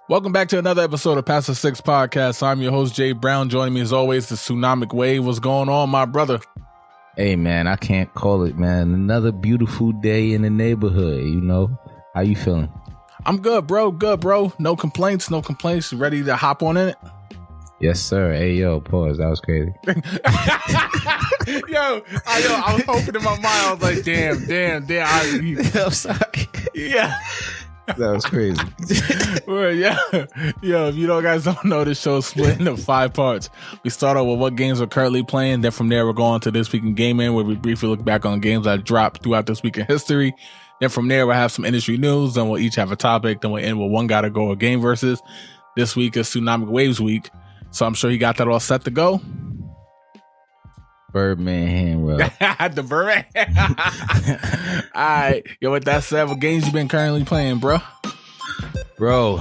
Welcome back to another episode of Past the Six Podcast. I'm your host, Jay Brown. Joining me as always, the Tsunamic Wave. What's going on, my brother? Hey, man, I can't call it, man. Another beautiful day in the neighborhood, you know? How you feeling? I'm good, bro. Good, bro. No complaints. Ready to hop on in it? Yes, sir. Hey, yo, pause. That was crazy. I was hoping in my mind. I was like, damn. I'm sorry. Yeah. That was crazy. Well, yeah. Yo, if you guys don't know, this show is split into 5 parts. We start off with what games we're currently playing. Then from there, we're going to This Week in Gaming, where we briefly look back on games that dropped throughout this week in history. Then from there, we'll have some industry news. Then we'll each have a topic. Then we'll end with one gotta go or game versus. This week is Tsunamic Waves week. So I'm sure he got that all set to go. Birdman hand rub. The Birdman. All right. Yo, with that said, what games you been currently playing, bro? Bro,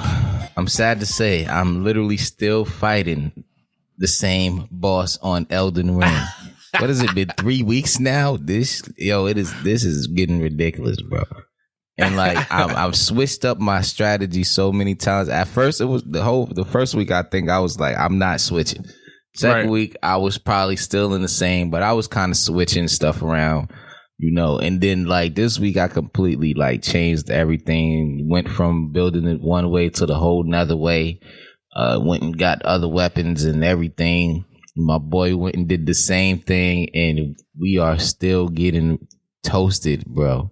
I'm sad to say I'm literally still fighting the same boss on Elden Ring. What has it been? 3 weeks now? This is getting ridiculous, bro. And like I've switched up my strategy so many times. At first, it was the first week. I think I was like, I'm not switching. Second week, I was probably still in the same, but I was kind of switching stuff around, you know. And then like this week, I completely like changed everything. Went from building it one way to the whole nother way. Went and got other weapons and everything. My boy went and did the same thing, and we are still getting toasted, bro.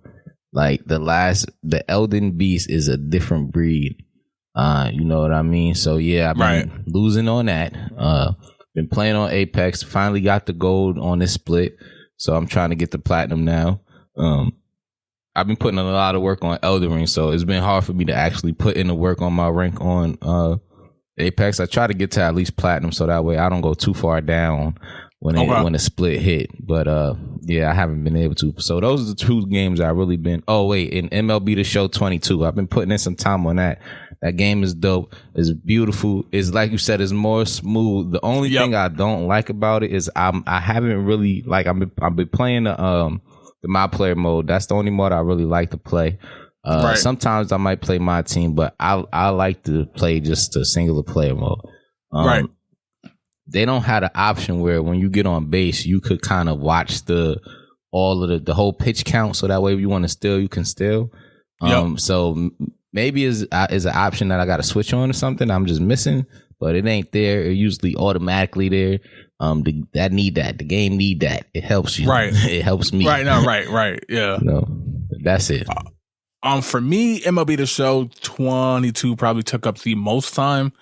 Like the Elden Beast is a different breed. You know what I mean? So yeah, I've been losing on that. Been playing on Apex. Finally got the gold on this split, so I'm trying to get the platinum now. I've been putting in a lot of work on Elden Ring, so it's been hard for me to actually put in the work on my rank on Apex. I try to get to at least platinum, so that way I don't go too far down when the split hit. But yeah, I haven't been able to. So those are the 2 games I really been. Oh wait, in MLB The Show 22, I've been putting in some time on that. That game is dope. It's beautiful. It's like you said, it's more smooth. The only thing I don't like about it is I haven't really like I've been playing the my player mode. That's the only mode I really like to play. Sometimes I might play my team, but I like to play just a singular player mode. They don't have the option where when you get on base, you could kind of watch the whole pitch count. So that way, if you want to steal, you can steal. So maybe is an option that I got to switch on or something. I'm just missing, but it ain't there. It's usually automatically there. The game need that. It helps you. Right. It helps me. Right. No. Right. Yeah. No, that's it. For me, MLB The Show 22 probably took up the most time.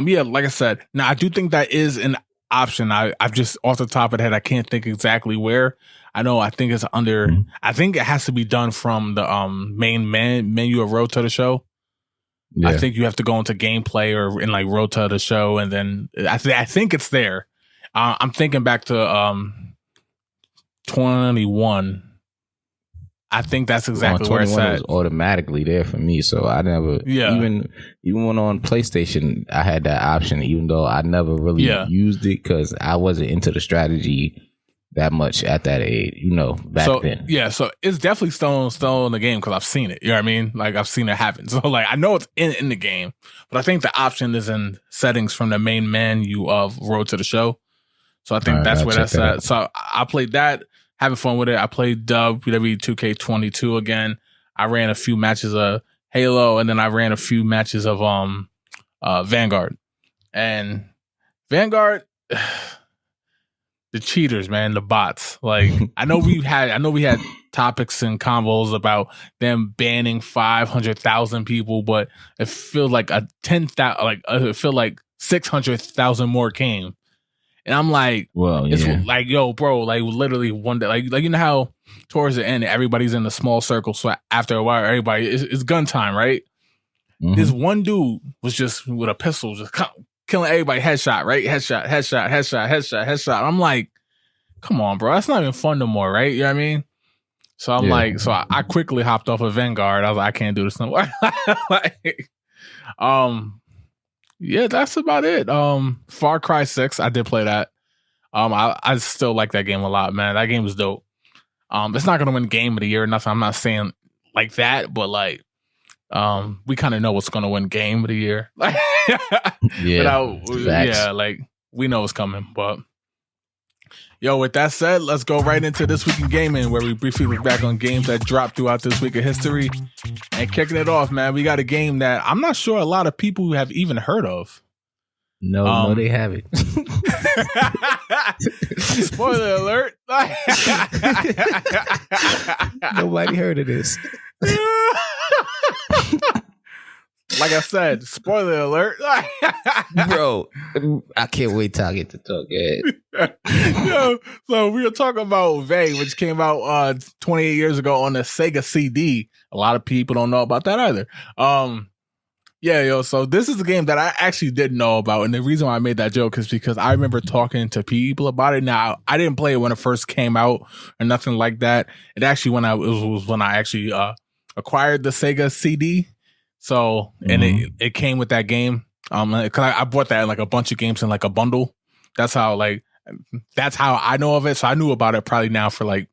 Yeah, like I said, now I do think that is an option. I've just off the top of the head, I can't think exactly where. I think it's under. I think it has to be done from the main menu of Road to the Show. Yeah. I think you have to go into gameplay or in like Road to the Show, and then I think it's there. I'm thinking back to 21. I think that's exactly where it's at. Was automatically there for me, so I never. Yeah. Even when on PlayStation, I had that option, even though I never really used it because I wasn't into the strategy that much at that age, you know, back then. Yeah, so it's definitely still in the game because I've seen it. You know what I mean? Like I've seen it happen. So like I know it's in the game, but I think the option is in settings from the main menu of Road to the Show. So I think that's where that's at. So I played that, having fun with it. I played WWE 2K22 again. I ran a few matches of Halo, and then I ran a few matches of Vanguard. And Vanguard, the cheaters, man, the bots. Like I know we had topics and convos about them banning 500,000 people, but it feels like it feel like 600,000 more came. And I'm like, well, yeah. It's like, yo, bro, like literally one day, like you know how towards the end, everybody's in a small circle. So after a while, everybody it's gun time, right? Mm-hmm. This one dude was just with a pistol, just killing everybody. Headshot, right? Headshot. I'm like, come on, bro. That's not even fun no more, right? You know what I mean? So I'm like, so I quickly hopped off of Vanguard. I was like, I can't do this no more. Yeah, that's about it. Far Cry 6, I did play that. I still like that game a lot, man. That game was dope. It's not gonna win Game of the Year or nothing. I'm not saying like that, but like we kind of know what's going to win game of the year. Yeah, like we know what's coming. But yo, with that said, let's go right into This Week in Gaming, where we briefly look back on games that dropped throughout this week of history. And kicking it off, man, we got a game that I'm not sure a lot of people have even heard of. No, they haven't. Spoiler alert. Nobody heard of this. Like I said, spoiler alert. Bro, I can't wait till I get to talk. So we were talking about Vay, which came out 28 years ago on the Sega CD. A lot of people don't know about that either. So this is a game that I actually didn't know about, and the reason why I made that joke is because I remember talking to people about it. Now, I didn't play it when it first came out or nothing like that. It actually was when I actually acquired the Sega CD. So, and it came with that game. Cause I bought that in like a bunch of games in like a bundle. That's how I know of it. So I knew about it probably now for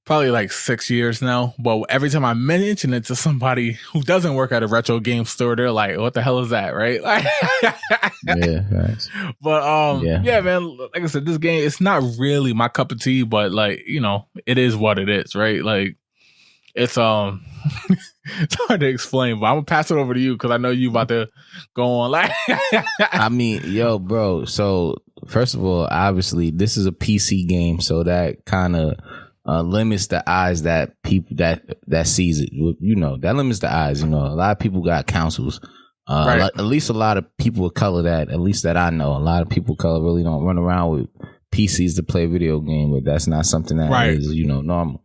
probably 6 years now. But every time I mention it to somebody who doesn't work at a retro game store, they're like, what the hell is that? Right. Yeah. Nice. But, yeah, man, like I said, this game, it's not really my cup of tea, but it is what it is. Right. Like it's, it's hard to explain, but I'm gonna pass it over to you because I know you about to go on. I mean, yo, bro. So first of all, obviously, this is a PC game, so that kind of limits the eyes that people that sees it. That limits the eyes. A lot of people got consoles. Right. At least a lot of people of color at least that I know, a lot of people of color really don't run around with PCs to play video game with. That's not something that is normal.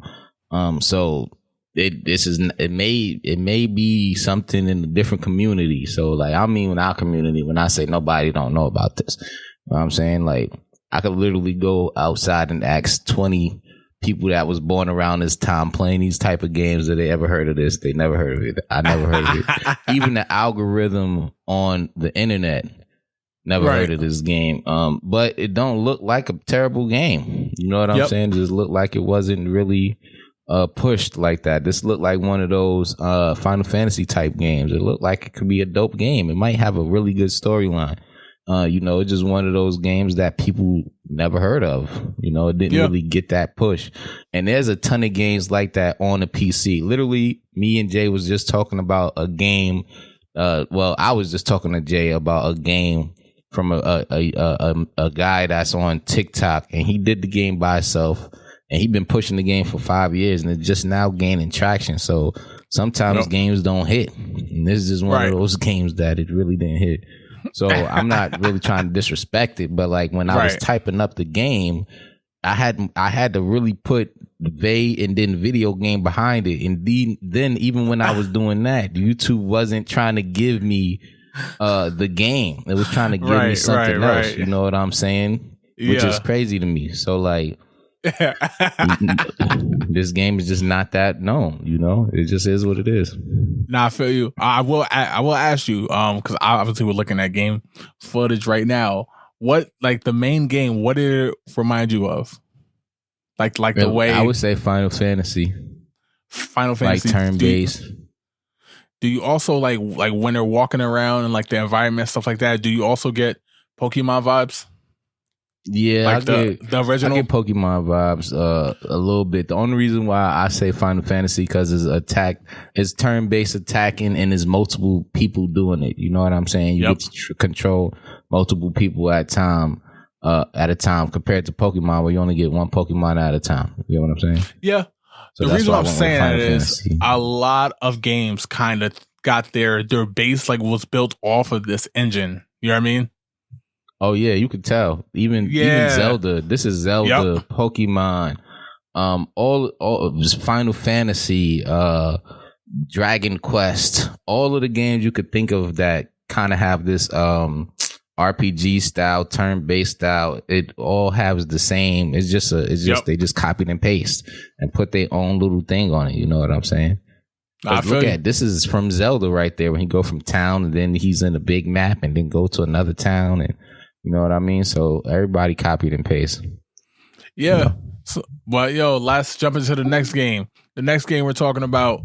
So. It may be something in a different community. So in our community, when I say nobody don't know about this, you know what I'm saying? Like I could literally go outside and ask 20 people that was born around this time playing these type of games that they ever heard of this. They never heard of it. I never heard of it. Even the algorithm on the internet never heard of this game. But it don't look like a terrible game. You know what I'm saying? It just looked like it wasn't really pushed like that. This looked like one of those Final Fantasy type games. It looked like it could be a dope game. It might have a really good storyline. It's just one of those games that people never heard of. It didn't really get that push. And there's a ton of games like that on the PC. Literally, me and Jay was just talking about a game. I was just talking to Jay about a game from a guy that's on TikTok, and he did the game by himself. And he's been pushing the game for 5 years, and it's just now gaining traction. So sometimes games don't hit. And this is just one of those games that it really didn't hit. So I'm not really trying to disrespect it, but when I was typing up the game, I had to really put Vay and then video game behind it. And then even when I was doing that, YouTube wasn't trying to give me the game. It was trying to give me something else. You know what I'm saying? Which is crazy to me. So this game is just not that known, it just is what it is. Nah, I feel you. I will ask you, because obviously we're looking at game footage right now. What the main game? What did it remind you of? The way I would say Final Fantasy, turn based. Do you also like when they're walking around and the environment stuff like that? Do you also get Pokemon vibes? Yeah, the original. I get Pokemon vibes a little bit. The only reason why I say Final Fantasy because it's turn-based attacking, and there's multiple people doing it. You know what I'm saying? You get to control multiple people at a time compared to Pokemon where you only get one Pokemon at a time. You know what I'm saying? Yeah. So the reason why I'm saying that is a lot of games kind of got their base was built off of this engine. You know what I mean? Oh yeah, you could tell. Even Zelda. This is Zelda, Pokemon, all just Final Fantasy, Dragon Quest. All of the games you could think of that kind of have this RPG style, turn-based style. It all has the same. It's just they just copied and paste and put their own little thing on it. You know what I'm saying? This is from Zelda right there when he go from town and then he's in a big map and then go to another town and. You know what I mean? So everybody copied and pasted. Yeah. So, let's jump into the next game. The next game we're talking about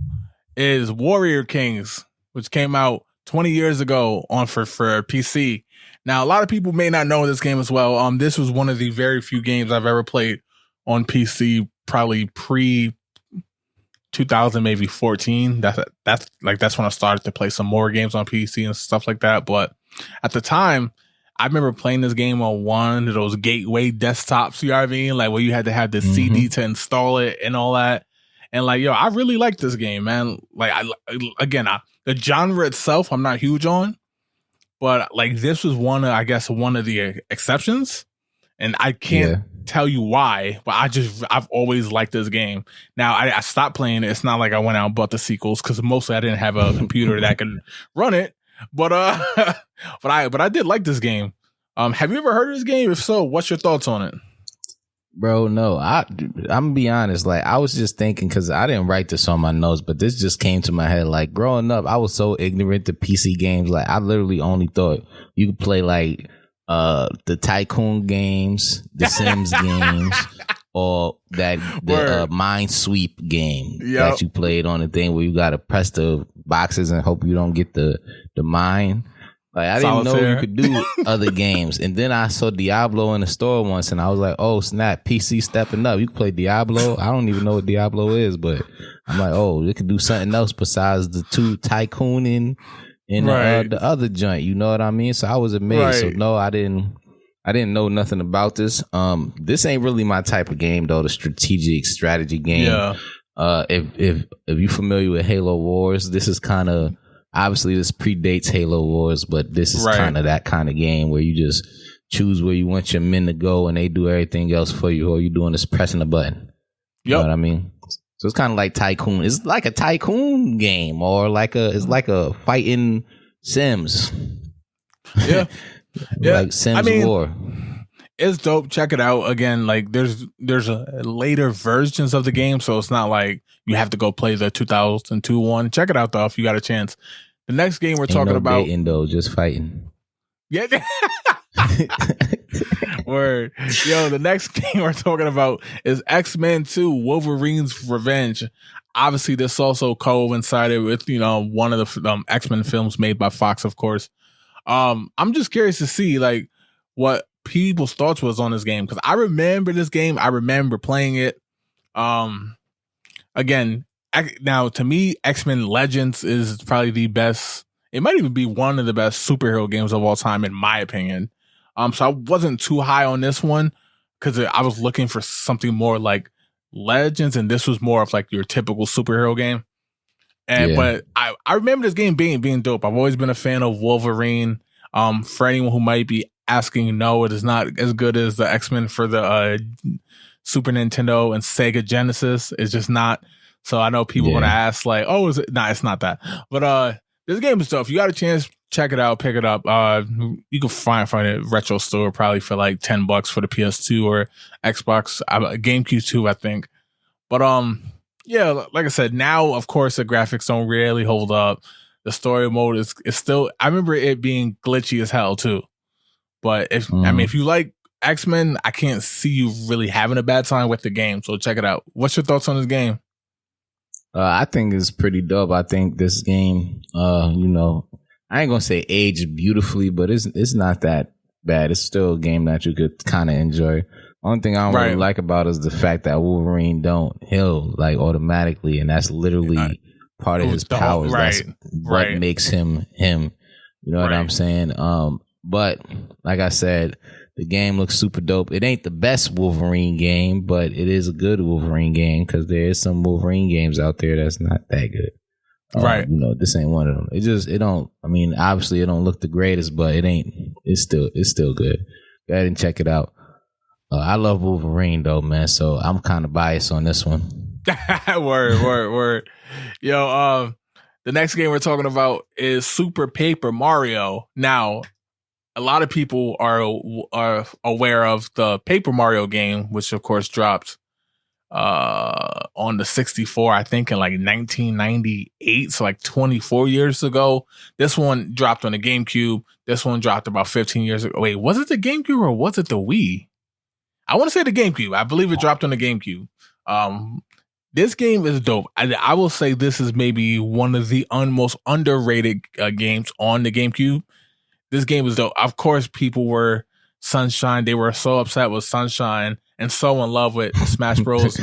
is Warrior Kings, which came out 20 years ago on for PC. Now, a lot of people may not know this game as well. This was one of the very few games I've ever played on PC, probably pre 2000, maybe 14. That's when I started to play some more games on PC and stuff like that. But at the time, I remember playing this game on one of those gateway desktops, you know what I mean? Like where you had to have the CD to install it and all that. And like, yo, I really like this game, man. Like, the genre itself, I'm not huge on, but like this was one of the exceptions. And I can't tell you why, but I've always liked this game. Now I stopped playing it. It's not like I went out and bought the sequels because mostly I didn't have a computer that could run it. But I did like this game. Have you ever heard of this game? If so, what's your thoughts on it? Bro, no, I'm gonna be honest. Like, I was just thinking, because I didn't write this on my notes, but this just came to my head. Like, growing up, I was so ignorant to PC games. Like, I literally only thought you could play like the Tycoon games, the Sims games, or the Minesweep game that you played on the thing where you gotta press the boxes and hope you don't get the mine. Like, I didn't know you could do other games. And then I saw Diablo in the store once and I was like, oh snap, PC stepping up. You can play Diablo. I don't even know what Diablo is, but I'm like, oh, it could do something else besides the two Tycooning and the other joint. You know what I mean? So I was amazed. Right. So no, I didn't know nothing about this. This ain't really my type of game though, the strategy game. Yeah. If you're familiar with Halo Wars, this is kind of, obviously this predates Halo Wars, but this is kind of that kind of game where you just choose where you want your men to go and they do everything else for you. All you're doing is pressing a button. You know what I mean? So it's kind of like Tycoon. It's like a Tycoon game, or it's like a fighting Sims. Yeah. Like Sims War. It's dope. Check it out. Again, like there's later versions of the game, so it's not like you have to go play the 2002 one. Check it out though if you got a chance. The next game we're talking about, though, just fighting. Yeah. Word. Yo, the next game we're talking about is X-Men 2: Wolverine's Revenge. Obviously, this also coincided with one of the X-Men films made by Fox, of course. I'm just curious to see like what people's thoughts was on this game, because I remember this game. I remember playing it. Again, now to me, X-Men Legends is probably the best. It might even be one of the best superhero games of all time, in my opinion. So I wasn't too high on this one because I was looking for something more like Legends, and this was more of like your typical superhero game. But I remember this game being dope. I've always been a fan of Wolverine. For anyone who might be asking, no, it is not as good as the X-Men for the Super Nintendo and Sega Genesis. It's just not. So I know people want to ask like, oh, is it? Nah, it's not that. But this game is dope. If you got a chance, check it out, pick it up. You can find it at Retro Store probably for like $10 for the PS2 or Xbox, GameCube 2, I think. But yeah, like I said, now of course the graphics don't really hold up. The story mode is still. I remember it being glitchy as hell too. But if you like X-Men, I can't see you really having a bad time with the game. So check it out. What's your thoughts on this game? I think it's pretty dope. I think this game, I ain't gonna say aged beautifully, but it's not that bad. It's still a game that you could kind of enjoy. Only thing I don't really like about it is the fact that Wolverine don't heal like automatically, and that's literally part of his powers. That's what makes him him. You know what I'm saying? But like I said, the game looks super dope. It ain't the best Wolverine game, but it is a good Wolverine game because there is some Wolverine games out there that's not that good. This ain't one of them. Obviously it don't look the greatest, but it's still good. Go ahead and check it out. I love Wolverine though, man. So I'm kind of biased on this one. Word. Yo, the next game we're talking about is Super Paper Mario. Now, a lot of people are aware of the Paper Mario game, which of course dropped on the 64, I think in like 1998, so like 24 years ago. This one dropped on the GameCube. This one dropped about 15 years ago. Wait, was it the GameCube or was it the Wii? I want to say the GameCube. I believe it dropped on the GameCube. This game is dope. I will say this is maybe one of the most underrated games on the GameCube. This game is dope. Of course, people were Sunshine. They were so upset with Sunshine and so in love with Smash Bros.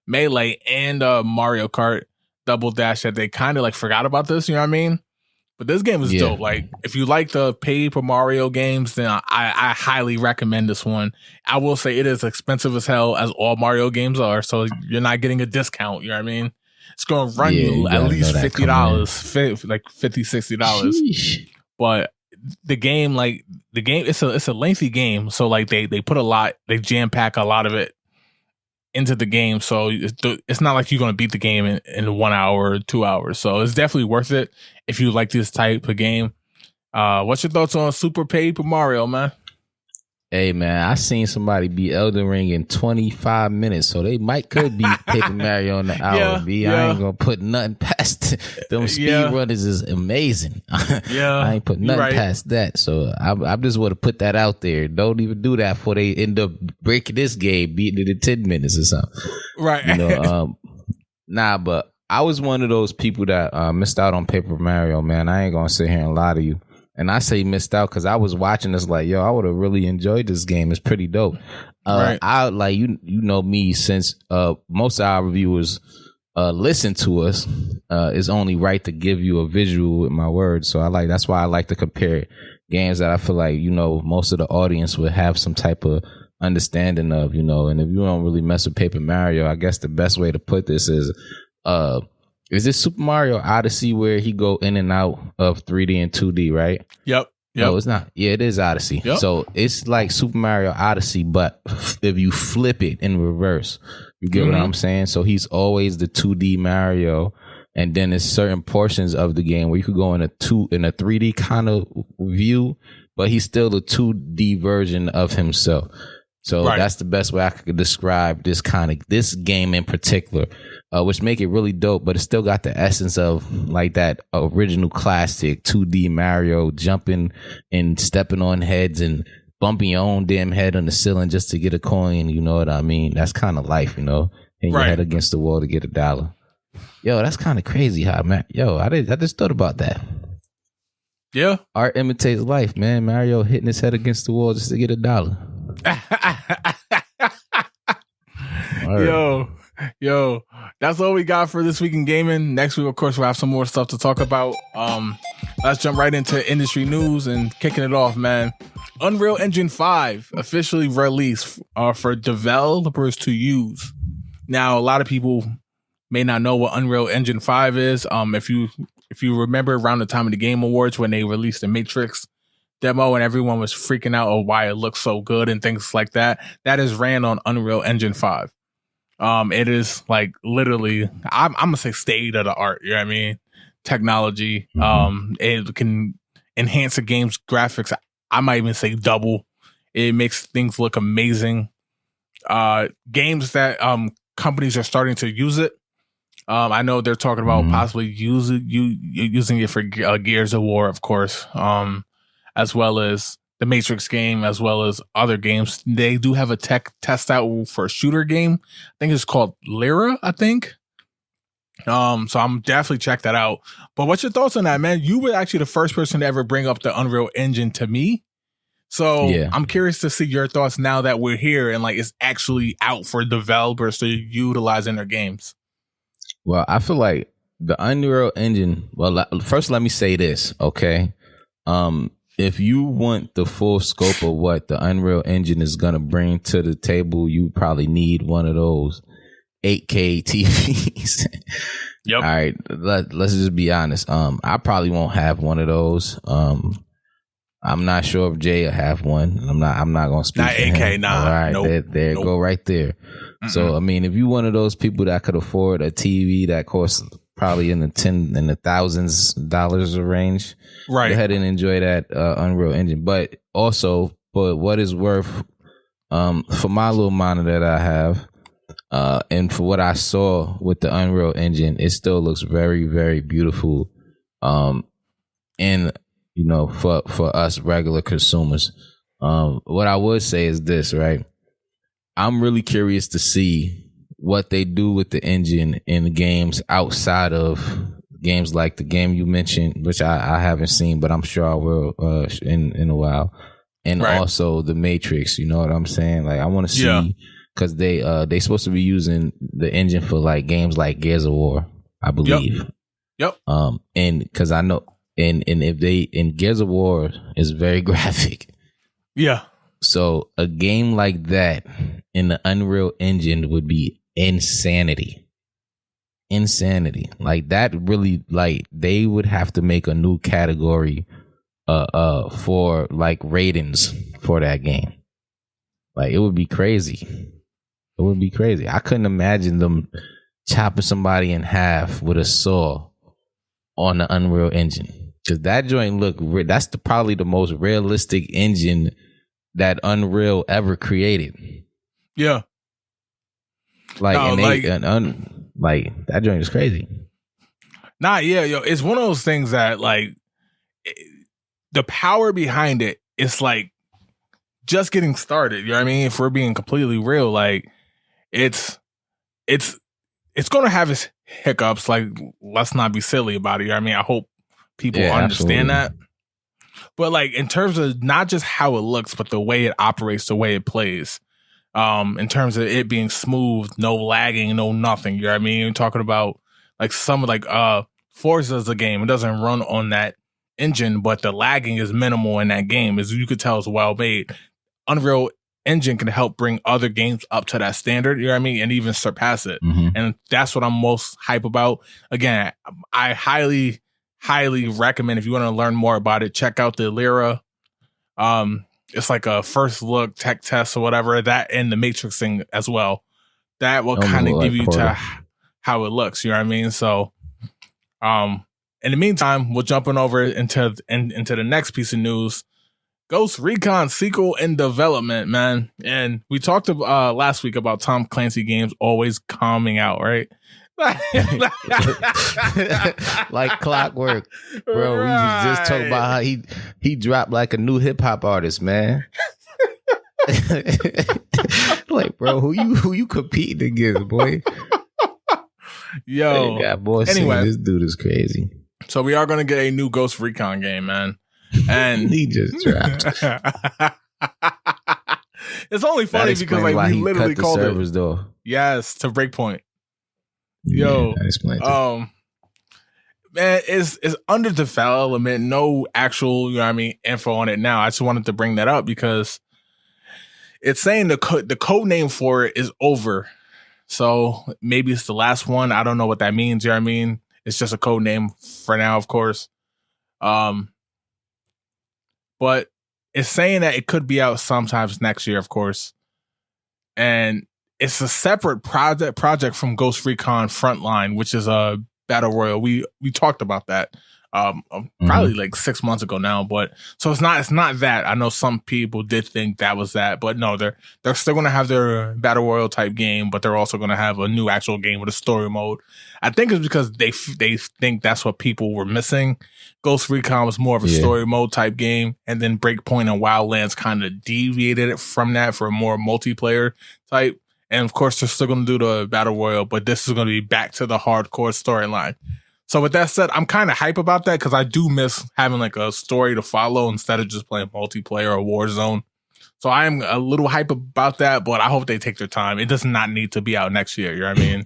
Melee and Mario Kart Double Dash that they kind of like forgot about this. You know what I mean? But this game is dope. Like, if you like the Paper Mario games, then I highly recommend this one. I will say it is expensive as hell, as all Mario games are. So you're not getting a discount. You know what I mean? It's going to run you at least $50, like $50, $60. But the game, it's a lengthy game. So like they put a lot, they jam pack a lot of it into the game, so it's not like you're going to beat the game in 1 hour or 2 hours. So it's definitely worth it if you like this type of game. What's your thoughts on Super Paper Mario, man? Hey, man, I seen somebody beat Elden Ring in 25 minutes, so they could beat Paper Mario in the hour. I ain't gonna put nothing past them speedrunners. Is amazing. I ain't put nothing past that. So I just want to put that out there. Don't even do that before they end up breaking this game, beating it in 10 minutes or something. Right. You know, but I was one of those people that missed out on Paper Mario, man. I ain't gonna sit here and lie to you. And I say missed out because I was watching this like, yo, I would have really enjoyed this game. It's pretty dope. I like you know me, since most of our reviewers listen to us, it's only right to give you a visual with my words. So that's why I like to compare games that I feel like, you know, most of the audience would have some type of understanding of, you know. And if you don't really mess with Paper Mario, I guess the best way to put this is this Super Mario Odyssey where he go in and out of 3D and 2D, right? Yep. No, it's not. Yeah, it is Odyssey. Yep. So it's like Super Mario Odyssey, but if you flip it in reverse, you get what I'm saying? So he's always the 2D Mario, and then there's certain portions of the game where you could go in a 3D kind of view, but he's still the 2D version of himself. So that's the best way I could describe this game in particular, which make it really dope, but it still got the essence of like that original classic 2D Mario jumping and stepping on heads and bumping your own damn head on the ceiling just to get a coin. You know what I mean? That's kind of life, you know, hitting your head against the wall to get $1. Yo, that's kind of crazy how, man. Yo, I just thought about that. Yeah. Art imitates life, man. Mario hitting his head against the wall just to get $1. Yo, that's all we got for this week in gaming. Next week, of course, we'll have some more stuff to talk about. Let's jump right into industry news and kicking it off, man. Unreal Engine 5 officially released for developers to use. Now, a lot of people may not know what Unreal Engine 5 is. If you remember around the time of the Game Awards when they released the Matrix demo and everyone was freaking out of why it looks so good and things like that, that is ran on Unreal Engine 5. It is like literally, I'm gonna say state of the art. You know what I mean? Technology. It can enhance a game's graphics. I might even say double. It makes things look amazing. Games that companies are starting to use it. I know they're talking about possibly using it for Gears of War, of course, as well as the Matrix game, as well as other games. They do have a tech test out for a shooter game. I think it's called Lyra, I think. So I'm definitely check that out. But what's your thoughts on that, man? You were actually the first person to ever bring up the Unreal Engine to me. So I'm curious to see your thoughts now that we're here and like it's actually out for developers to utilize in their games. Well, I feel like the Unreal Engine, well, first let me say this, okay? If you want the full scope of what the Unreal Engine is going to bring to the table, you probably need one of those 8K TVs. Yep. All right, let's just be honest. I probably won't have one of those. I'm not sure if Jay will have one. I'm not going to speak. Not 8K, nah. All right, nope. there go right there. Mm-mm. So I mean, if you're one of those people that could afford a TV that costs probably in the thousands of dollars range, right, go ahead and enjoy that Unreal Engine. But also, for what it's worth, for my little monitor that I have, and for what I saw with the Unreal Engine, it still looks very, very beautiful. And you know, for us regular consumers, what I would say is this, right? I'm really curious to see what they do with the engine in games outside of games like the game you mentioned, which I haven't seen, but I'm sure I will in a while. And also the Matrix, you know what I'm saying? Like I want to see, because they supposed to be using the engine for like games like Gears of War, I believe. Yep. And because I know, and if they in Gears of War is very graphic. Yeah. So a game like that in the Unreal Engine would be insanity. Like that really, like they would have to make a new category for like ratings for that game. Like it would be crazy. I couldn't imagine them chopping somebody in half with a saw on the Unreal Engine, because that joint that's probably the most realistic engine that Unreal ever created. Yeah. Like like that joint is crazy. It's one of those things that like the power behind it is like just getting started. You know what I mean? If we're being completely real, like it's gonna have its hiccups. Like, let's not be silly about it. You know what I mean? I hope people understand that. But like in terms of not just how it looks, but the way it operates, the way it plays. In terms of it being smooth, no lagging, no nothing. You know what I mean? You're talking about like some of like Forza's a game. It doesn't run on that engine, but the lagging is minimal in that game. As you could tell, it's well made. Unreal Engine can help bring other games up to that standard, you know what I mean, and even surpass it. Mm-hmm. And that's what I'm most hype about. Again, I highly recommend, if you want to learn more about it, check out the Lyra. It's like a first look tech test or whatever, that and the Matrix thing as well. That will kind of give you to how it looks, you know what I mean? So in the meantime, we're jumping over into the next piece of news. Ghost Recon sequel in development, man. And we talked last week about Tom Clancy games always coming out, right? Like clockwork, bro. We just talking about how he dropped like a new hip hop artist, man. Like, bro, who you competing against, boy? Yo, anyway, this dude is crazy. So we are gonna get a new Ghost Recon game, man. And he just dropped. It's only funny because like we literally called it. Though. Yes, to Breakpoint. Yo, man, it's under development. No actual, you know what I mean, info on it now. I just wanted to bring that up because it's saying the code name for it is over. So maybe it's the last one. I don't know what that means. You know what I mean? It's just a code name for now, of course. But it's saying that it could be out sometimes next year, of course. And it's a separate project from Ghost Recon Frontline, which is a battle royale. We talked about that probably like 6 months ago now. But so it's not that. I know some people did think that was that, but no, they're still going to have their battle royale type game, but they're also going to have a new actual game with a story mode. I think it's because they think that's what people were missing. Ghost Recon was more of a story mode type game, and then Breakpoint and Wildlands kind of deviated it from that for a more multiplayer type. And of course, they're still going to do the battle royale, but this is going to be back to the hardcore storyline. So with that said, I'm kind of hype about that because I do miss having like a story to follow instead of just playing multiplayer or Warzone. So I am a little hype about that, but I hope they take their time. It does not need to be out next year. You know what I mean?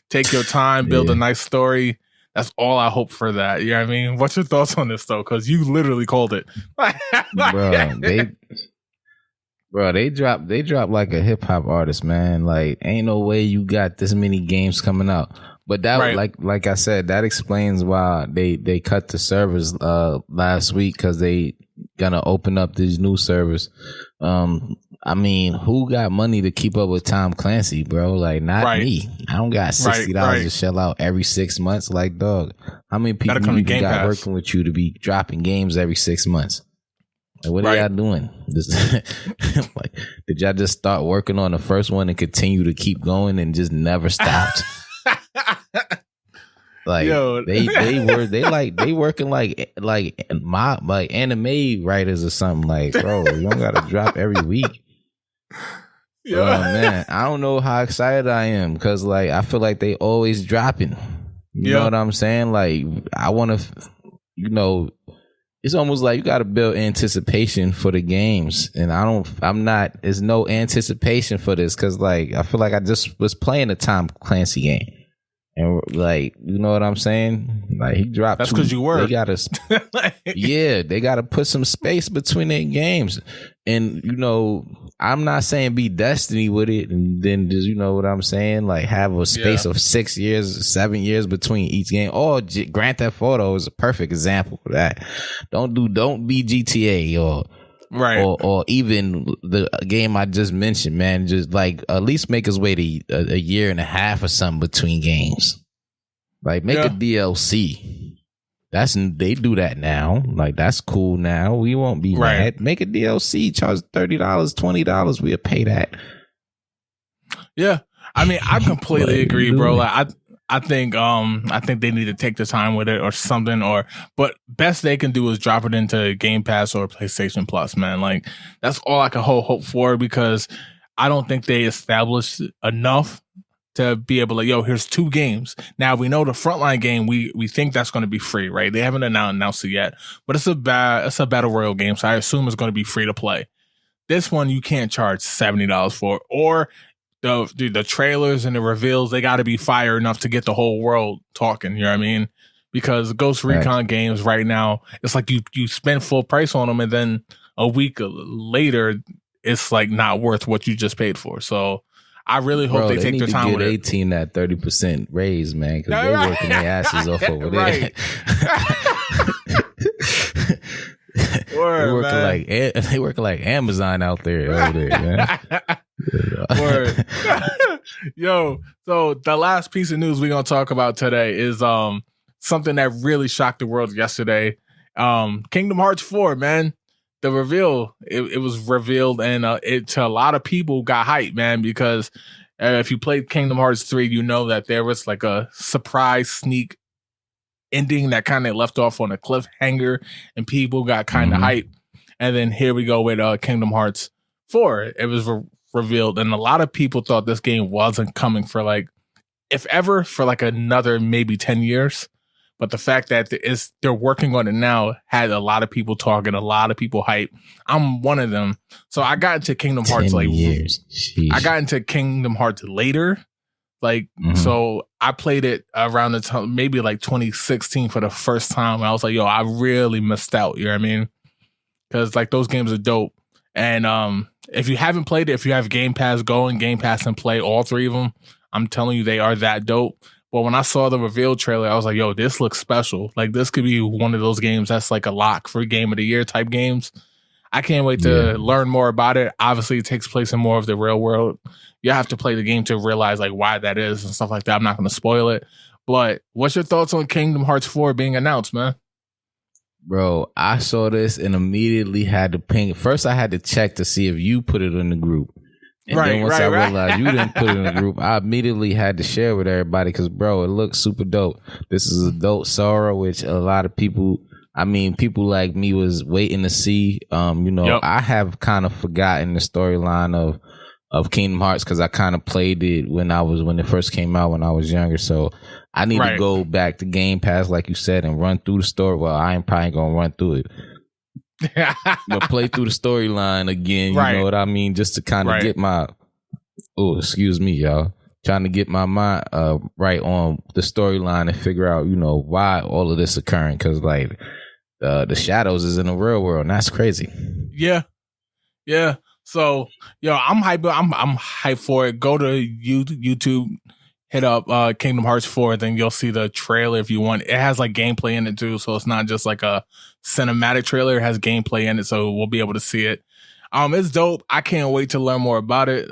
Take your time, build a nice story. That's all I hope for that. You know what I mean? What's your thoughts on this though? Because you literally called it. They dropped like a hip hop artist, man. Like, ain't no way you got this many games coming out. But that, like I said, that explains why they cut the servers last week, because they gonna open up these new servers. I mean, who got money to keep up with Tom Clancy, bro? Like, not me. I don't got $60 to shell out every 6 months. Like, dog, how many people you got working with you to be dropping games every 6 months? Like, what are y'all doing? Like, did y'all just start working on the first one and continue to keep going and just never stopped? Like, yo. they working like anime writers or something. Like, bro, you don't gotta drop every week. Man, I don't know how excited I am because like I feel like they always dropping. You know what I'm saying? Like I want to, it's almost like you got to build anticipation for the games, and there's no anticipation for this because like I feel like I just was playing a Tom Clancy game, and like you know what I'm saying? Like he dropped. That's because you were. They gotta, they gotta put some space between their games, and I'm not saying be Destiny with it, and then just you know what I'm saying, like have a space of 6 years, 7 years between each game. Or Grand Theft Auto is a perfect example of that. Don't be GTA or even the game I just mentioned, man. Just like at least make us wait a year and a half or something between games. Like make a DLC. They do that now. Like that's cool now. We won't be mad. Make a DLC, charge $30, $20. We'll pay that. Yeah, I mean, I completely agree, bro. Like I think they need to take the time with it or something. But best they can do is drop it into Game Pass or PlayStation Plus, man. Like that's all I can hope for because I don't think they established enough to be able to, here's 2 games. Now we know the Frontline game, we think that's going to be free, right? They haven't announced it yet, but it's a battle royale game, so I assume it's going to be free to play. This one you can't charge $70 for, or the trailers and the reveals, they got to be fire enough to get the whole world talking. You know what I mean? Because Ghost Recon games right now, it's like you spend full price on them, and then a week later, it's like not worth what you just paid for. So. I really hope they take their time with it. 18 that 30% raise, man, because they're working their asses off over there. They working like Amazon out there over there, man. Word. Yo, so the last piece of news we're gonna talk about today is something that really shocked the world yesterday. Kingdom Hearts 4, man. The reveal, it was revealed, and it to a lot of people got hyped, man, because if you played Kingdom Hearts 3, you know that there was like a surprise sneak ending that kind of left off on a cliffhanger, and people got kind of hyped. And then here we go with Kingdom Hearts 4. It was revealed, and a lot of people thought this game wasn't coming for like, if ever, for like another maybe 10 years. But the fact that they're working on it now had a lot of people talking, a lot of people hype. I'm one of them. So I got into Kingdom Hearts I got into Kingdom Hearts later. Like, so I played it around the time, maybe like 2016 for the first time. I was like, I really missed out. You know what I mean? Because like those games are dope. And if you haven't played it, if you have Game Pass, go in Game Pass and play all 3 of them. I'm telling you, they are that dope. But when I saw the reveal trailer, I was like, this looks special. Like, this could be one of those games that's like a lock for Game of the Year type games. I can't wait to learn more about it. Obviously, it takes place in more of the real world. You have to play the game to realize like why that is and stuff like that. I'm not going to spoil it. But what's your thoughts on Kingdom Hearts 4 being announced, man? Bro, I saw this and immediately had to ping. First, I had to check to see if you put it in the group. And then once I realized you didn't put it in the group, I immediately had to share with everybody because, bro, it looks super dope. This is Adult Sorrow, which a lot of people like me was waiting to see. I have kind of forgotten the storyline of Kingdom Hearts because I kind of played it when it first came out when I was younger. So I need to go back to Game Pass, like you said, and run through the story. Well, I ain't probably going to run through it. But play through the storyline again, you know what I mean? Just to kind of get my y'all. Trying to get my mind right on the storyline and figure out, why all of this occurring. Because like the Shadows is in the real world, and that's crazy. Yeah. So, I'm hyped. I'm hyped for it. Go to YouTube, hit up Kingdom Hearts 4, then you'll see the trailer if you want. It has like gameplay in it too, so it's not just like a cinematic trailer. It has gameplay in it, so we'll be able to see it. It's dope. I can't wait to learn more about it.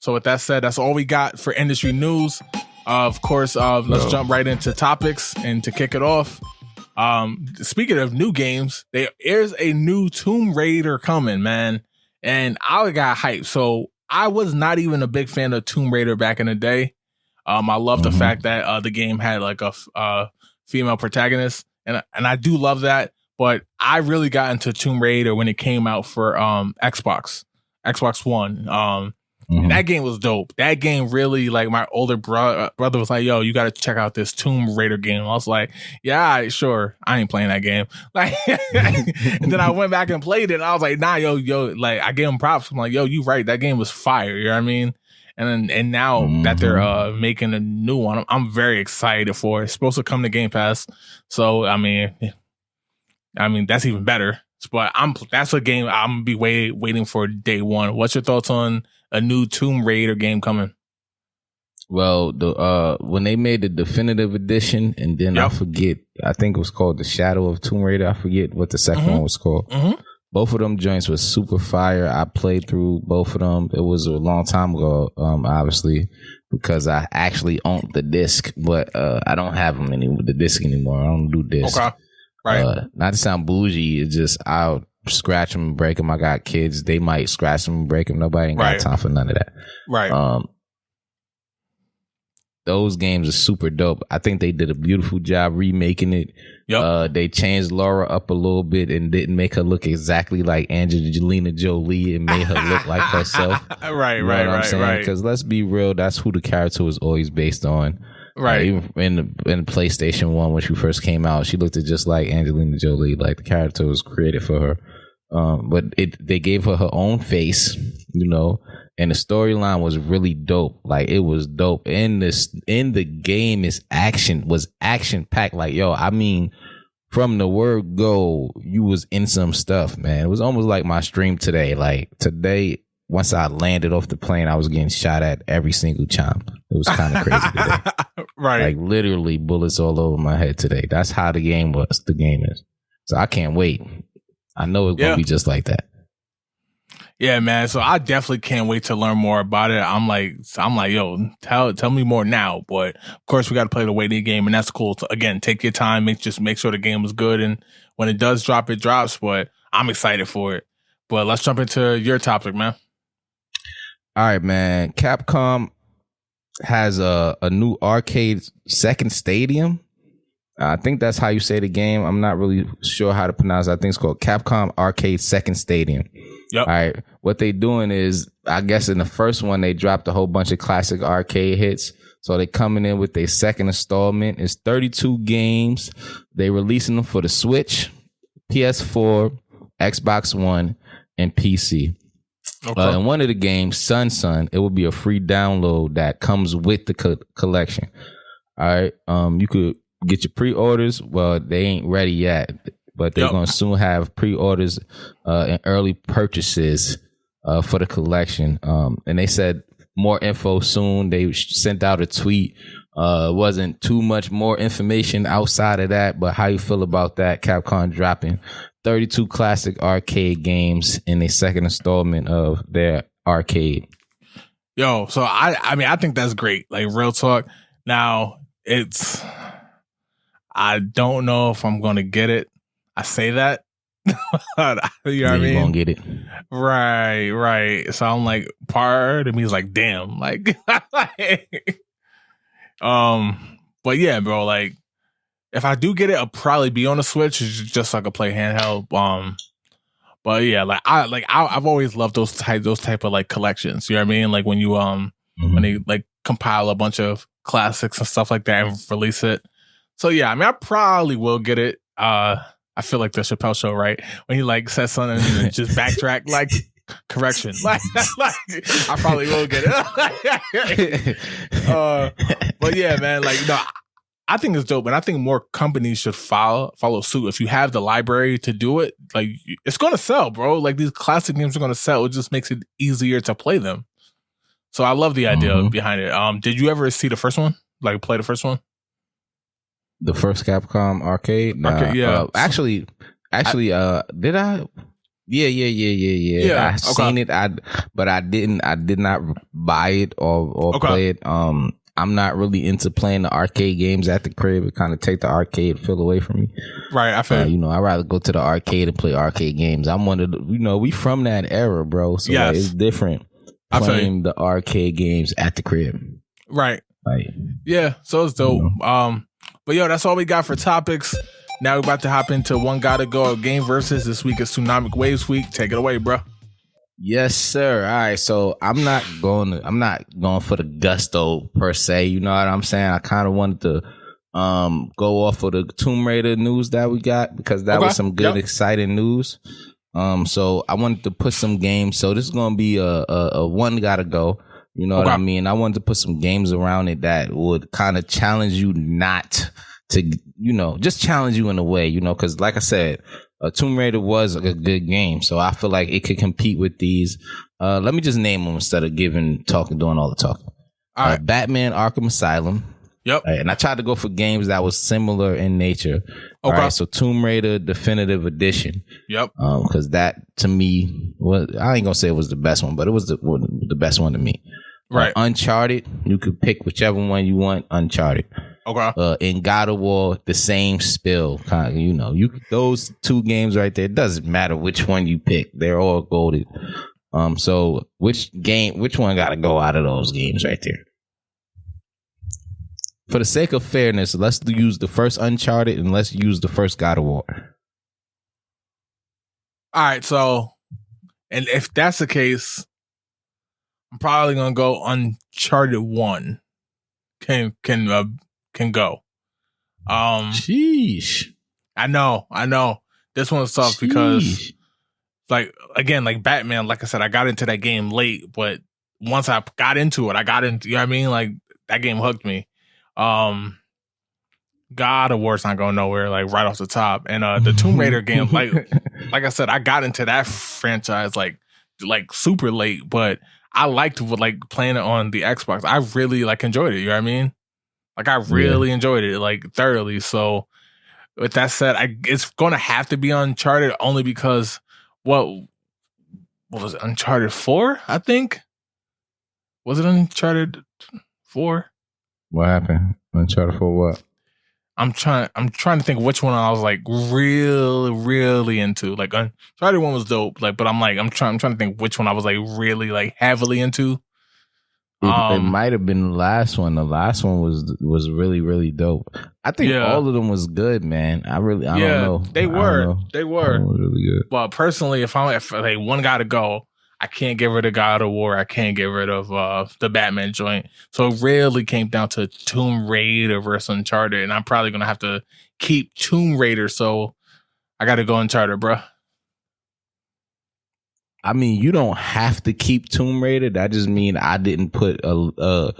So with that said, that's all we got for industry news. Of course, let's jump right into topics and to kick it off. Speaking of new games, there's a new Tomb Raider coming, man. And I got hyped. So I was not even a big fan of Tomb Raider back in the day. I love the fact that the game had like a female protagonist, and I do love that. But I really got into Tomb Raider when it came out for Xbox One. And that game was dope. That game really, like, my older brother was like, yo, you got to check out this Tomb Raider game. I was like, yeah, all right, sure. I ain't playing that game. Like, and then I went back and played it. And I was like, nah, yo, like, I gave him props. I'm like, yo, you right. That game was fire. You know what I mean? And now that they're making a new one, I'm very excited for it. It's supposed to come to Game Pass. So, I mean, that's even better. But that's a game I'm gonna be waiting for day one. What's your thoughts on a new Tomb Raider game coming? Well, when they made the definitive edition, and then I forget, I think it was called The Shadow of Tomb Raider. I forget what the second one was called. Both of them joints was super fire. I played through both of them. It was a long time ago, obviously, because I actually owned the disc, but I don't have them the disc anymore. I don't do disc. Okay. Right. Not to sound bougie, it's just I'll scratch them and break them. I got kids; they might scratch them and break them. Nobody ain't got time for none of that. Right. Those games are super dope. I think they did a beautiful job remaking it. Yep. They changed Laura up a little bit and didn't make her look exactly like Angelina Jolie and made her look like herself. Right. You know what I'm saying? Because let's be real, that's who the character was always based on. Right. Even in the PlayStation 1 when she first came out, she looked just like Angelina Jolie. Like the character was created for her. But they gave her her own face, you know, and the storyline was really dope. Like it was dope. In the game was action packed. Like, yo, I mean, from the word go, you was in some stuff, man. It was almost like my stream today. Like today, once I landed off the plane, I was getting shot at every single time. It was kind of crazy today. Right. Like literally bullets all over my head today. That's how the game is. So I can't wait. I know it's going to be just like that. Yeah, man. So I definitely can't wait to learn more about it. I'm like, yo, tell me more now. But of course we got to play the waiting game, and that's cool. So again, take your time, make sure the game is good. And when it does drop, it drops, but I'm excited for it. But let's jump into your topic, man. All right, man. Capcom has a new arcade second stadium. I think that's how you say the game. I'm not really sure how to pronounce it. I think it's called Capcom Arcade Second Stadium. Yep. All right. What they doing is, I guess in the first one, they dropped a whole bunch of classic arcade hits. So they coming in with their second installment. It's 32 games. They releasing them for the Switch, PS4, Xbox One, and PC. Okay. And one of the games, Sun, it will be a free download that comes with the collection. All right. You could get your pre-orders. Well, they ain't ready yet, but they're going to soon have pre-orders and early purchases for the collection. And they said more info soon. They sent out a tweet. Wasn't too much more information outside of that, but how you feel about that? Capcom dropping 32 classic arcade games in a second installment of their arcade. Yo, so I mean, I think that's great. Like, real talk. Now, I don't know if I'm going to get it. I say that. You know what I mean? You're going to get it. Right. So I'm like, part of me is like, damn. Like, but yeah, bro, like, if I do get it, I'll probably be on the Switch just so I can play handheld. But yeah, I've always loved those type of like collections. You know what I mean? Like when you when they like compile a bunch of classics and stuff like that and release it. So yeah, I mean, I probably will get it. I feel like the Chappelle Show, right? When he like says something and just backtrack, like correction. Like I probably will get it. But yeah, man, like no. I think it's dope, and I think more companies should follow suit. If you have the library to do it, like it's going to sell, bro. Like these classic games are going to sell. It just makes it easier to play them. So I love the idea behind it. Did you ever see the first one? Like play the first one? The first Capcom arcade? Nah. Okay, yeah. Actually, did I? Yeah. I seen it. But I did not buy it or play it. I'm not really into playing the arcade games at the crib. It kind of take the arcade feel away from me. Right, I feel I'd rather go to the arcade and play arcade games. I'm one of the, we from that era, bro. So like, it's different playing the arcade games at the crib. Right. Like, yeah, so it's dope. But yo, that's all we got for topics. Now we're about to hop into One Gotta Go Game Versus. This week is Tsunami Waves Week. Take it away, bro. Yes, sir. All right, so I'm not going for the gusto per se. You know what I'm saying? I kind of wanted to go off of the Tomb Raider news that we got because that was some good, exciting news. So I wanted to put some games. So this is gonna be a one gotta go. You know what I mean? I wanted to put some games around it that would kind of challenge you not to, you know, just challenge you in a way, you know, because like I said, Tomb Raider was a good game, so I feel like it could compete with these. Let me just name them instead of doing all the talking. All right. Batman Arkham Asylum. Yep. Right, and I tried to go for games that was similar in nature. Okay. Right, so Tomb Raider Definitive Edition. Yep. Because that to me was, I ain't gonna say it was the best one, but it was the best one to me. Right. Uncharted. You could pick whichever one you want. Uncharted. Okay. In God of War, the same spill. Kind of, you know, those two games right there. It doesn't matter which one you pick. They're all goated. So which one got to go out of those games right there? For the sake of fairness, let's use the first Uncharted and let's use the first God of War. All right. So, and if that's the case, I'm probably gonna go Uncharted 1. Can go. Sheesh. I know. This one's tough because, like, again, like Batman, like I said, I got into that game late, but once I got into it, you know what I mean? Like, that game hooked me. God of War's not going nowhere, like, right off the top. And the Tomb Raider game, like I said, I got into that franchise like super late, but I liked playing it on the Xbox. I really enjoyed it, you know what I mean? Like, I really enjoyed it, like, thoroughly. So, with that said, it's going to have to be Uncharted only because, what was it, Uncharted 4, I think? Was it Uncharted 4? What happened? Uncharted 4 what? I'm trying to think which one I was, like, really, really into. Like, Uncharted 1 was dope, like, but I'm trying to think which one I was, like, really, like, heavily into. It might have been the last one. The last one was really, really dope. I think all of them was good, man. I don't know. They were. Really good. Well, personally, if one got to go, I can't get rid of God of War. I can't get rid of the Batman joint. So it really came down to Tomb Raider versus Uncharted, and I'm probably gonna have to keep Tomb Raider. So I got to go Uncharted, bro. I mean, you don't have to keep Tomb Raider. That just mean I didn't put a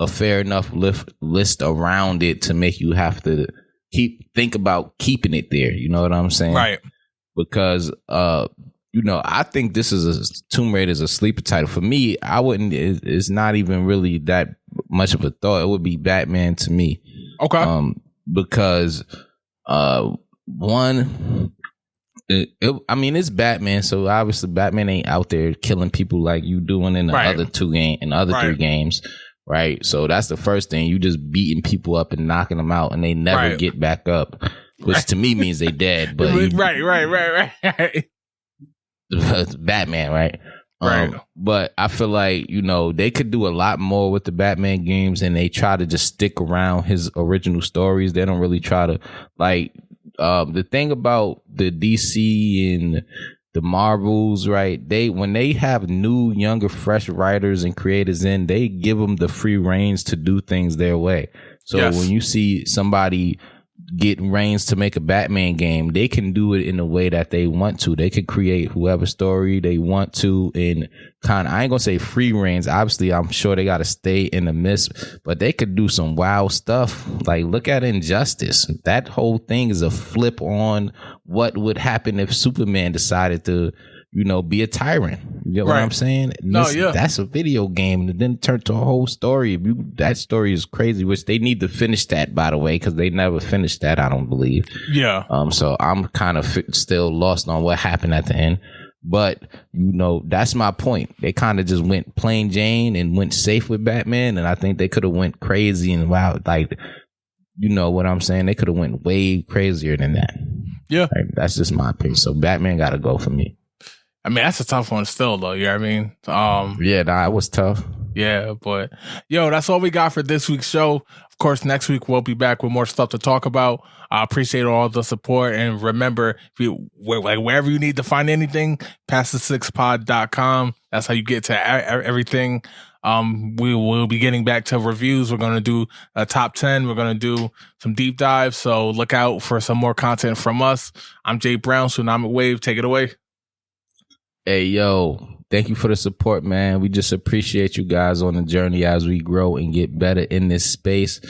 fair enough list around it to make you have to think about keeping it there. You know what I'm saying? Right. Because you know, I think Tomb Raider is a sleeper title. For me, I wouldn't. It's not even really that much of a thought. It would be Batman to me. Okay. Because one. I mean, it's Batman, so obviously Batman ain't out there killing people like you doing in the other three games, right? So that's the first thing. You just beating people up and knocking them out, and they never get back up, which to me means they dead. But right. Batman, right? Right. But I feel like, you know, they could do a lot more with the Batman games, and they try to just stick around his original stories. They don't really try to like. The thing about the DC and the Marvels, right? When they have new, younger, fresh writers and creators in, they give them the free reins to do things their way. So when you see somebody get reins to make a Batman game, they can do it in a way that they want to. They could create whoever story they want to, and I ain't gonna say free reins. Obviously, I'm sure they got to stay in the mist, but they could do some wild stuff. Like, look at Injustice. That whole thing is a flip on what would happen if Superman decided to, you know, be a tyrant. You get what I'm saying? That's a video game, and then turn to a whole story. That story is crazy, which they need to finish that, by the way, because they never finished that, I don't believe. Yeah. So I'm kind of still lost on what happened at the end. But, you know, that's my point. They kind of just went plain Jane and went safe with Batman, and I think they could have went crazy and wild. Like, you know what I'm saying? They could have went way crazier than that. Yeah. Like, that's just my opinion. So Batman got to go for me. I mean, that's a tough one still, though. You know what I mean? It was tough. Yeah, but yo, that's all we got for this week's show. Of course, next week we'll be back with more stuff to talk about. I appreciate all the support, and remember, wherever you need to find anything, pastthe6pod.com. That's how you get to everything. We will be getting back to reviews. We're going to do a top 10. We're going to do some deep dives. So look out for some more content from us. I'm Jay Brown, Tsunami Wave. Take it away. Hey, yo, thank you for the support, man. We just appreciate you guys on the journey as we grow and get better in this space.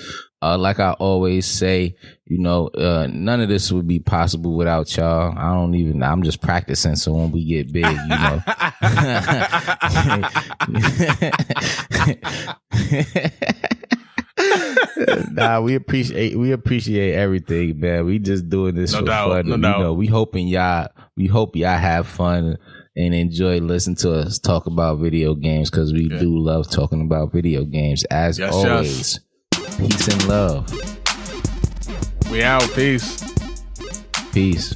Like I always say, none of this would be possible without y'all. I'm just practicing. So when we get big, Nah, we appreciate everything, man. We just doing this for fun. No doubt. We hope y'all have fun and enjoy listening to us talk about video games, because we do love talking about video games. As always, peace and love. We out. Peace. Peace.